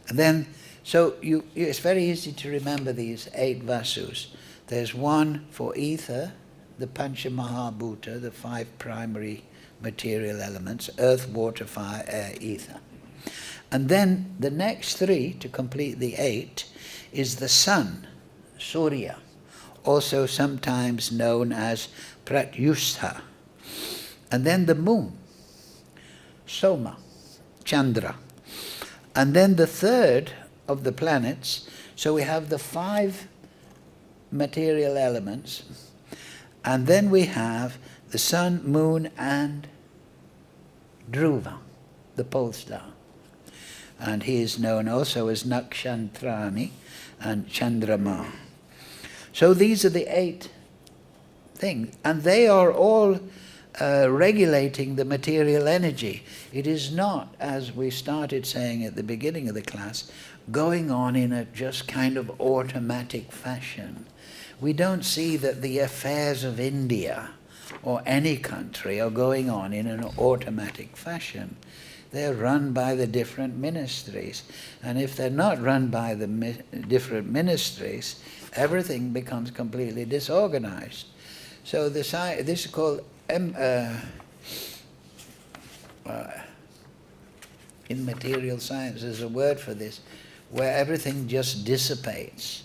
And then, so it's very easy to remember these 8 vasus. There's one for ether, the Pancha Mahabhuta, the 5 primary material elements, earth, water, fire, air, ether. And then the next 3, to complete the 8, is the sun, Surya, also sometimes known as Pratyustha. And then the moon, Soma, Chandra. And then the 3rd of the planets, so we have the 5 material elements, and then we have the sun, moon, and Dhruva, the pole star. And he is known also as Nakshantrani and Chandrama. So these are the 8 things, and they are all regulating the material energy. It is not, as we started saying at the beginning of the class, going on in a just kind of automatic fashion. We don't see that the affairs of India or any country are going on in an automatic fashion. They're run by the different ministries. And if they're not run by the different ministries, everything becomes completely disorganized. So this is called, in material science, there's a word for this, where everything just dissipates.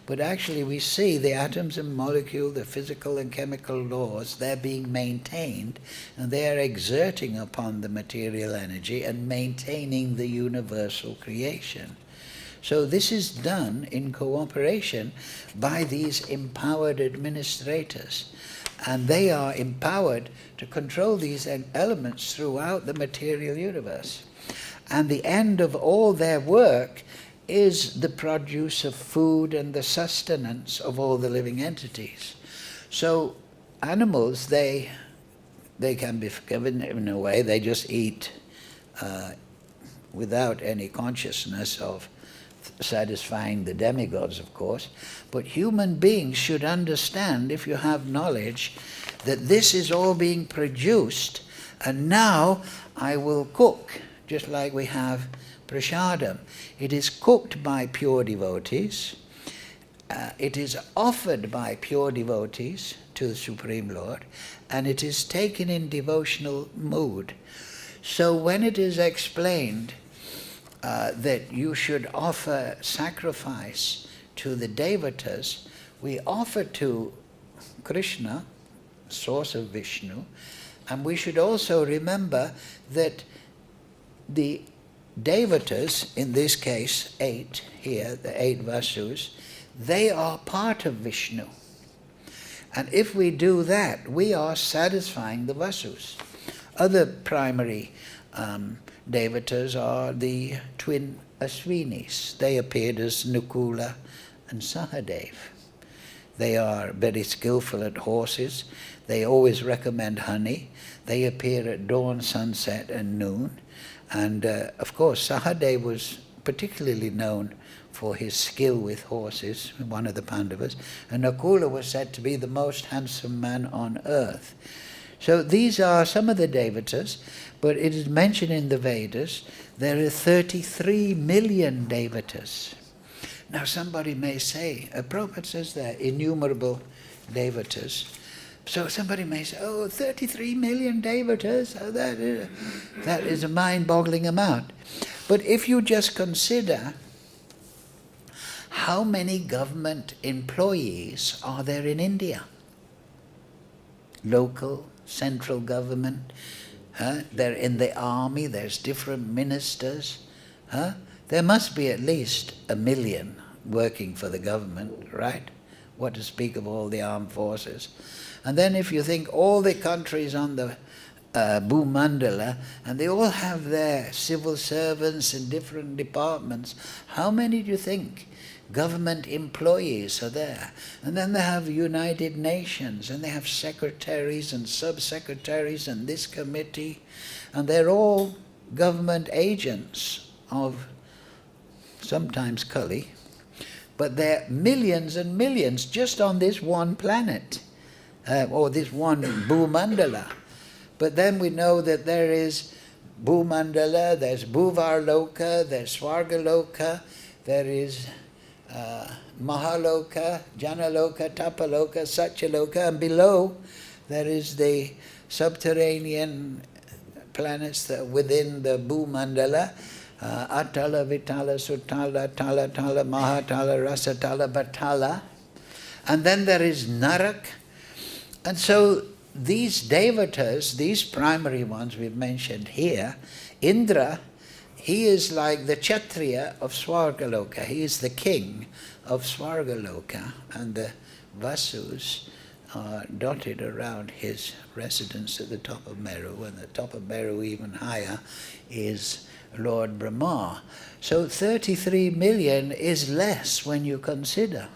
But actually we see the atoms and molecules, the physical and chemical laws, they're being maintained, and they are exerting upon the material energy and maintaining the universal creation. So this is done in cooperation by these empowered administrators. And they are empowered to control these elements throughout the material universe. And the end of all their work is the produce of food and the sustenance of all the living entities. So animals, they can be forgiven in a way. They just eat without any consciousness of satisfying the demigods, of course. But human beings should understand, if you have knowledge, that this is all being produced, and now I will cook, just like we have prasadam. It is cooked by pure devotees. It is offered by pure devotees to the Supreme Lord, and it is taken in devotional mood. So when it is explained that you should offer sacrifice to the devatas, we offer to Krishna, source of Vishnu, and we should also remember that the devatas, in this case 8 here, the 8 vasus, they are part of Vishnu. And if we do that, we are satisfying the vasus. Other primary devatas are the twin Aswinis. They appeared as Nukula and Sahadev. They are very skillful at horses. They always recommend honey. They appear at dawn, sunset, and noon. And of course, Sahadev was particularly known for his skill with horses, one of the Pandavas. And Nakula was said to be the most handsome man on earth. So these are some of the devatas, but it is mentioned in the Vedas, there are 33 million devatas. Now somebody may say, Prabhupada says there, innumerable devatas, So somebody may say, oh, 33 million devatas, oh, that is a mind-boggling amount. But if you just consider how many government employees are there in India? Local, central government, they're in the army, there's different ministers. There must be at least 1 million working for the government, right? What to speak of all the armed forces. And then if you think all the countries on the Bhumandala, and they all have their civil servants in different departments, how many do you think government employees are there? And then they have United Nations, and they have secretaries and sub-secretaries and this committee, and they're all government agents of sometimes Kali, but they're millions and millions just on this one planet, or this one Bhumandala. But then we know that there is Bhumandala, there's Bhuvarloka, there's Swargaloka, there is Mahaloka, Janaloka, Tapaloka, Satyaloka, and below there is the subterranean planets that within the Bhumandala, Atala, Vitala, Sutala, Tala, Tala, Mahatala, Rasatala, Batala. And then there is Narak. And so these devatas, these primary ones we've mentioned here, Indra, he is like the Kshatriya of Swargaloka. He is the king of Swargaloka, and the Vasus are dotted around his residence at the top of Meru, and the top of Meru even higher is Lord Brahma. So 33 million is less when you consider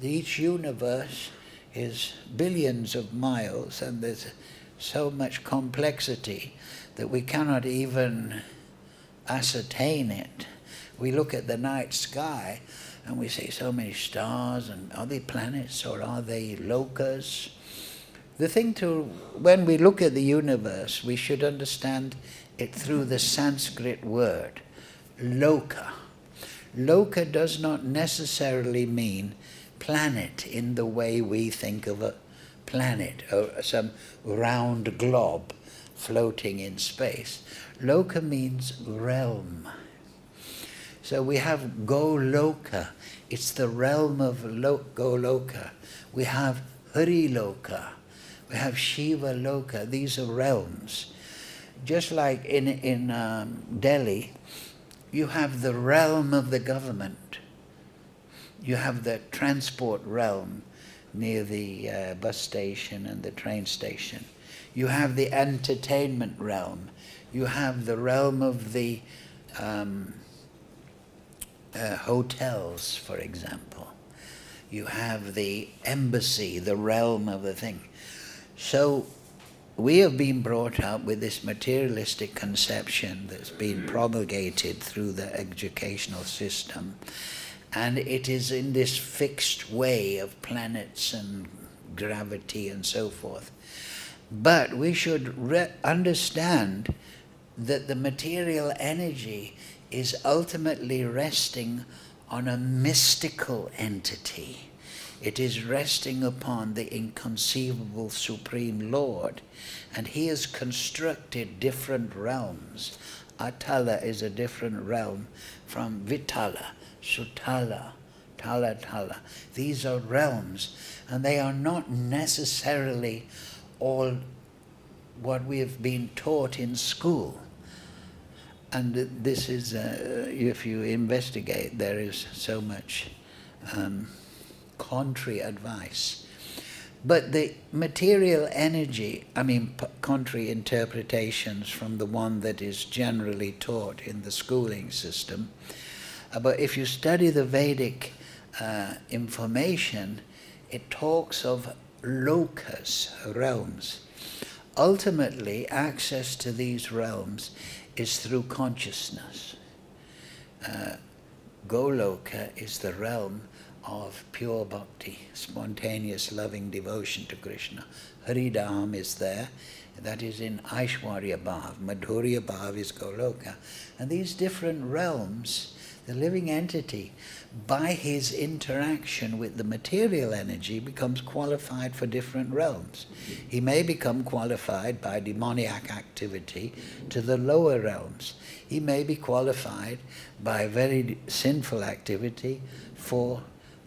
each universe is billions of miles, and there's so much complexity that we cannot even ascertain it. We look at the night sky and we see so many stars, and are they planets or are they lokas? The thing when we look at the universe, we should understand it through the Sanskrit word, loka. Loka does not necessarily mean planet in the way we think of a planet, or some round glob floating in space. Loka means realm. So we have Goloka, it's the realm of Goloka. We have Hari Loka, we have Shiva Loka, these are realms. Just like in Delhi, you have the realm of the government. You have the transport realm near the bus station and the train station. You have the entertainment realm. You have the realm of the hotels, for example. You have the embassy, the realm of the thing. So we have been brought up with this materialistic conception that's been promulgated through the educational system. And it is in this fixed way of planets and gravity and so forth. But we should understand that the material energy is ultimately resting on a mystical entity. It is resting upon the inconceivable Supreme Lord. And He has constructed different realms. Atala is a different realm from Vitala, Sutala, Tala. These are realms, and they are not necessarily all what we have been taught in school. And this is, if you investigate, there is so much contrary advice. But the material energy, contrary interpretations from the one that is generally taught in the schooling system. But if you study the Vedic information, it talks of lokas, realms. Ultimately, access to these realms is through consciousness. Goloka is the realm of pure bhakti, spontaneous loving devotion to Krishna. Haridham is there, that is in Aishwarya Bhav. Madhurya Bhav is Goloka. And these different realms, The living entity, by his interaction with the material energy, becomes qualified for different realms. He may become qualified by demoniac activity to the lower realms. He may be qualified by very sinful activity for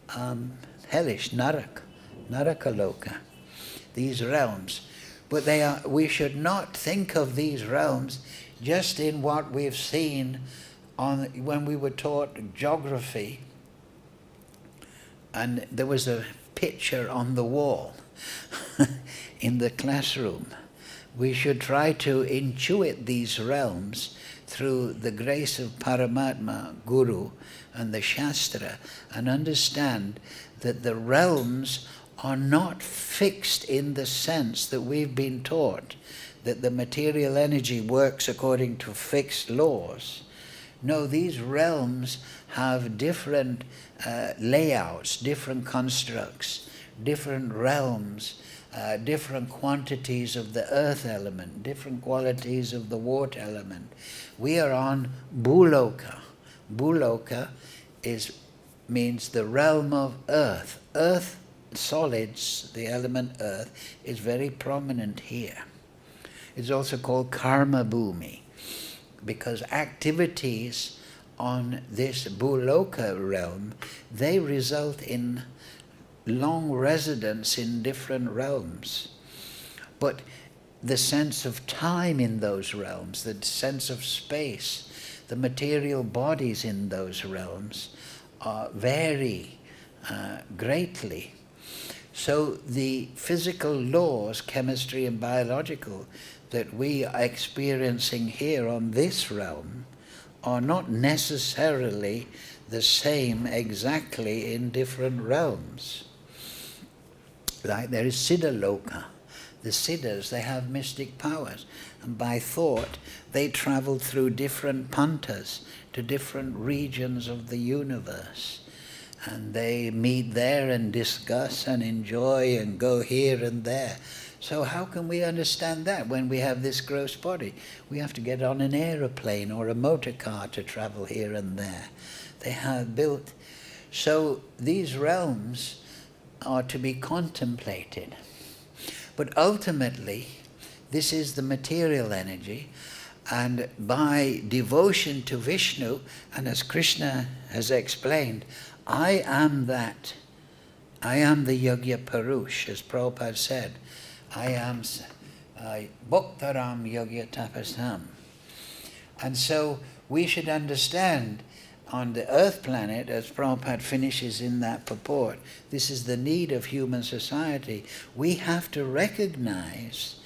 hellish, narakaloka, these realms. But we should not think of these realms just in what we've seen when we were taught geography, and there was a picture on the wall in the classroom. We should try to intuit these realms through the grace of Paramatma, Guru, and the Shastra, and understand that the realms are not fixed in the sense that we've been taught, that the material energy works according to fixed laws. No, these realms have different layouts, different constructs, different realms, different quantities of the earth element, different qualities of the water element. We are on Bhuloka. Bhuloka means the realm of earth. Earth solids, the element earth, is very prominent here. It's also called Karma Bhumi, because activities on this Bhuloka realm, they result in long residence in different realms. But the sense of time in those realms, the sense of space, the material bodies in those realms vary greatly. So the physical laws, chemistry and biological, that we are experiencing here on this realm are not necessarily the same exactly in different realms. Like there is Siddhaloka. The Siddhas, they have mystic powers, and by thought they travel through different pantas to different regions of the universe. And they meet there and discuss and enjoy and go here and there. So how can we understand that when we have this gross body? We have to get on an aeroplane or a motor car to travel here and there. They have built. So these realms are to be contemplated. But ultimately, this is the material energy, and by devotion to Vishnu, and as Krishna has explained, I am that. I am the Yajña-Parush, as Prabhupada said. I am Bhaktaram yajña-tapasām. And so we should understand on the earth planet, as Prabhupada finishes in that purport, this is the need of human society. We have to recognize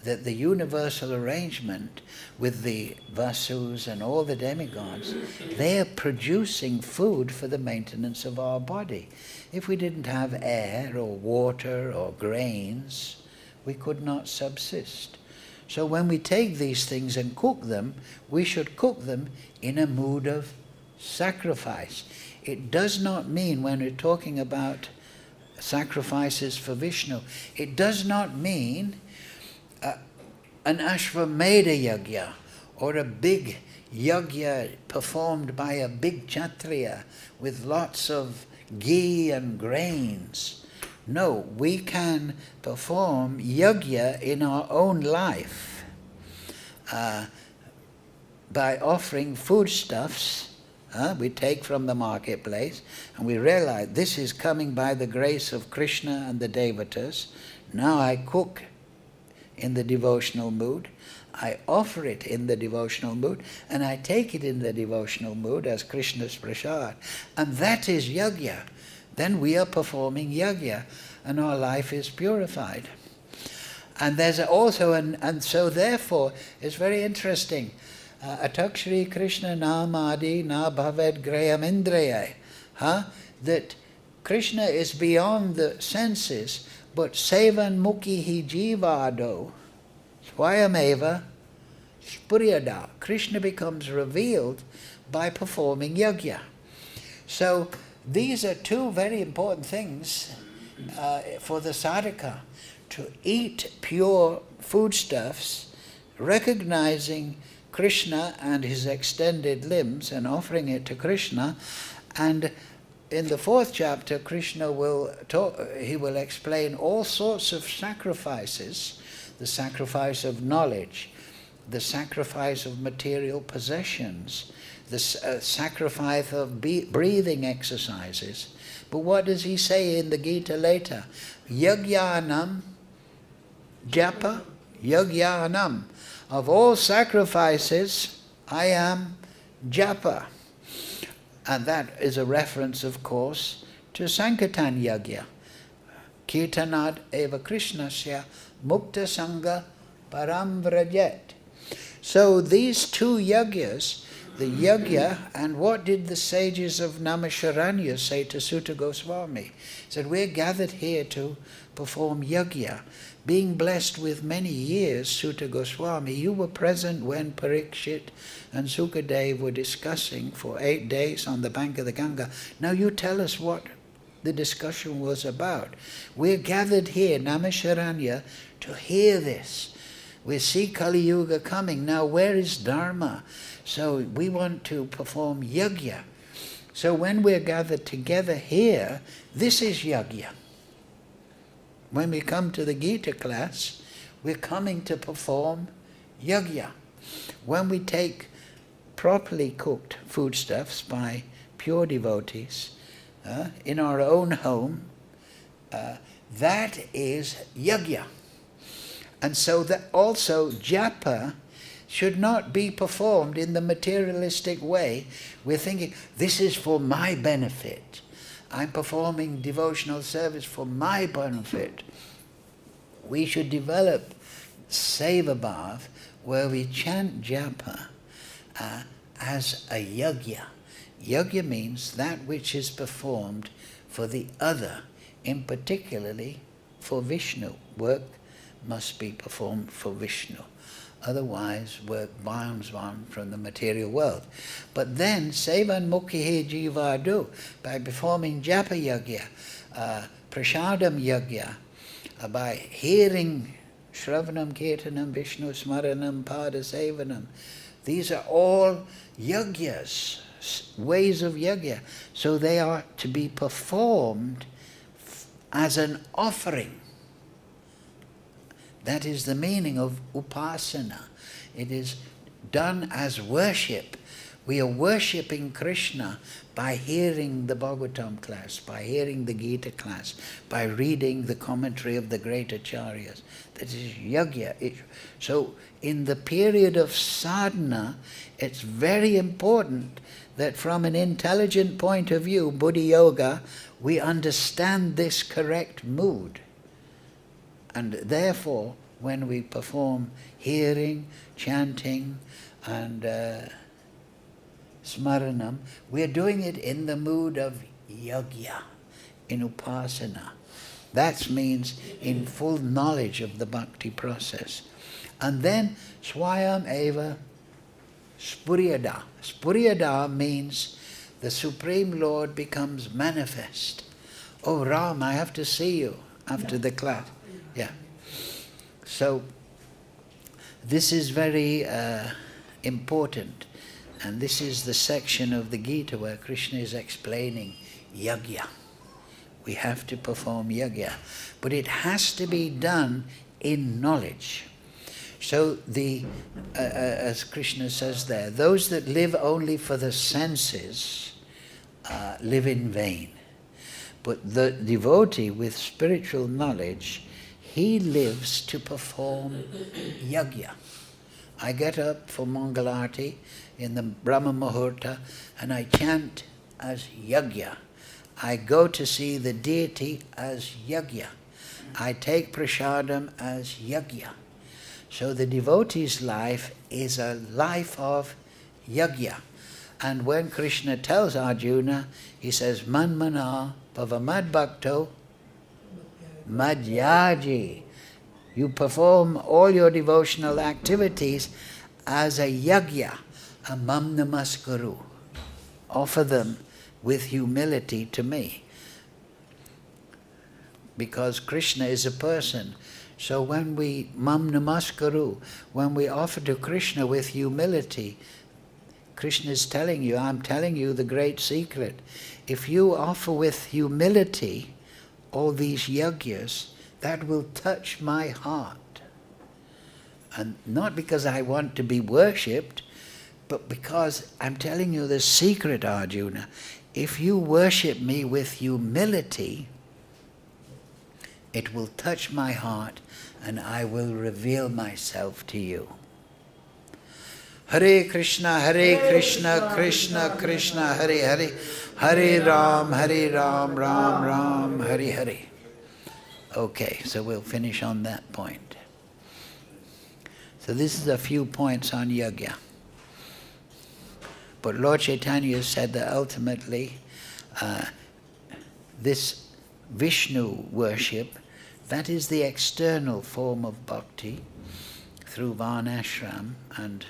that the universal arrangement with the Vasus and all the demigods, they are producing food for the maintenance of our body. If we didn't have air or water or grains, we could not subsist. So when we take these things and cook them, we should cook them in a mood of sacrifice. It does not mean, when we're talking about sacrifices for Vishnu, it does not mean an Ashvamedha yajna or a big yajna performed by a big Kshatriya with lots of ghee and grains. No, we can perform yajna in our own life by offering foodstuffs we take from the marketplace, and we realize this is coming by the grace of Krishna and the devatas. Now I cook in the devotional mood, I offer it in the devotional mood, and I take it in the devotional mood as Krishna's prasad. And that is yajna. Then we are performing yajna, and our life is purified. And there's also, and so therefore, it's very interesting. Atakshri Krishna namadi na bhaved grayam indraya. That Krishna is beyond the senses, but sevan mukhi jivado swayameva spuryada. Krishna becomes revealed by performing yajna. So these are two very important things for the sadhaka, to eat pure foodstuffs, recognizing Kṛṣṇa and his extended limbs and offering it to Kṛṣṇa. And in the 4th chapter, Kṛṣṇa will explain all sorts of sacrifices, the sacrifice of knowledge, the sacrifice of material possessions, the sacrifice of breathing exercises. But what does he say in the Gita later? Yajñanam japa yajñanam. Of all sacrifices, I am japa. And that is a reference, of course, to Sankirtan Yajña. Kirtanad eva Krishnasya mukta sangha param vrajet. So these two yajñas, the yajña, and what did the sages of Naimisharanya say to Sutta Goswami? He said, we're gathered here to perform yajña. Being blessed with many years, Sutta Goswami, you were present when Parikshit and Sukadev were discussing for 8 days on the bank of the Ganga. Now you tell us what the discussion was about. We're gathered here, Naimisharanya, to hear this. We see Kali Yuga coming. Now where is Dharma? So we want to perform yajña. So when we're gathered together here, this is yajña. When we come to the Gita class, we're coming to perform yajña. When we take properly cooked foodstuffs by pure devotees in our own home, that is yajña. And so that also japa should not be performed in the materialistic way. We're thinking, this is for my benefit. I'm performing devotional service for my benefit. We should develop seva bhav, where we chant japa as a yajña. Yajña means that which is performed for the other, in particularly for Vishnu. Work must be performed for Vishnu. Otherwise, work bounds one from the material world. But then, sevan mukhihe jivadu, by performing japa yajña, prasadam yajña, by hearing shravanam, kirtanam, Vishnu smaranam, pada sevanam, these are all yajñas, ways of yajña. So they are to be performed as an offering. That is the meaning of upasana. It is done as worship. We are worshipping Krishna by hearing the Bhagavatam class, by hearing the Gita class, by reading the commentary of the great acharyas. That is yajña. So in the period of sadhana, it's very important that from an intelligent point of view, Buddha Yoga, we understand this correct mood. And therefore, when we perform hearing, chanting, and smaranam, we are doing it in the mood of yajña, in upasana. That means in full knowledge of the bhakti process. And then, swayam eva spuryada. Spuryada means the Supreme Lord becomes manifest. Oh Ram, I have to see you after the class. Yeah. So this is very important, and this is the section of the Gita where Krishna is explaining yajña. We have to perform yajña, but it has to be done in knowledge. So as Krishna says there, those that live only for the senses live in vain. But the devotee with spiritual knowledge, he lives to perform yajña. I get up for Mangalarti in the Brahma Muhurta and I chant as yajña. I go to see the deity as yajña. I take prasadam as yajña. So the devotee's life is a life of yajña. And when Krishna tells Arjuna, he says, Manmana pavamad bhakto madhyaji. You perform all your devotional activities as a yajña, a mam namaskaru. Offer them with humility to me. Because Krishna is a person. So when we mam namaskaru, when we offer to Krishna with humility, Krishna is telling you, I'm telling you the great secret. If you offer with humility all these yajñas, that will touch my heart. And not because I want to be worshipped, but because I'm telling you the secret, Arjuna. If you worship me with humility, it will touch my heart and I will reveal myself to you. Hare Krishna, Krishna Krishna, Hare Hare, Hare Ram, Ram Ram, Hare Hare. Okay, so we'll finish on that point. So this is a few points on yajña. But Lord Chaitanya said that ultimately this Vishnu worship, that is the external form of bhakti through varnashram and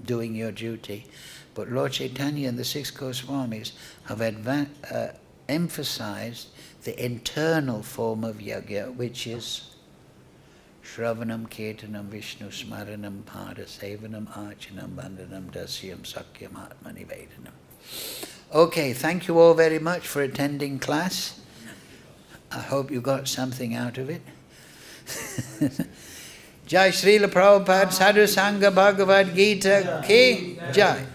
doing your duty. But Lord Chaitanya and the six Goswamis have emphasized the internal form of yajña, which is Shravanam, Kirtanam, Vishnu Smaranam, Pada Sevanam, Archanam, Vandanam, Dasyam, Sakyam, Atma Nivedanam. Okay, thank you all very much for attending class. I hope you got something out of it. Jai Srila Prabhupada Sadhu Sangha Bhagavad-gītā ki Jai.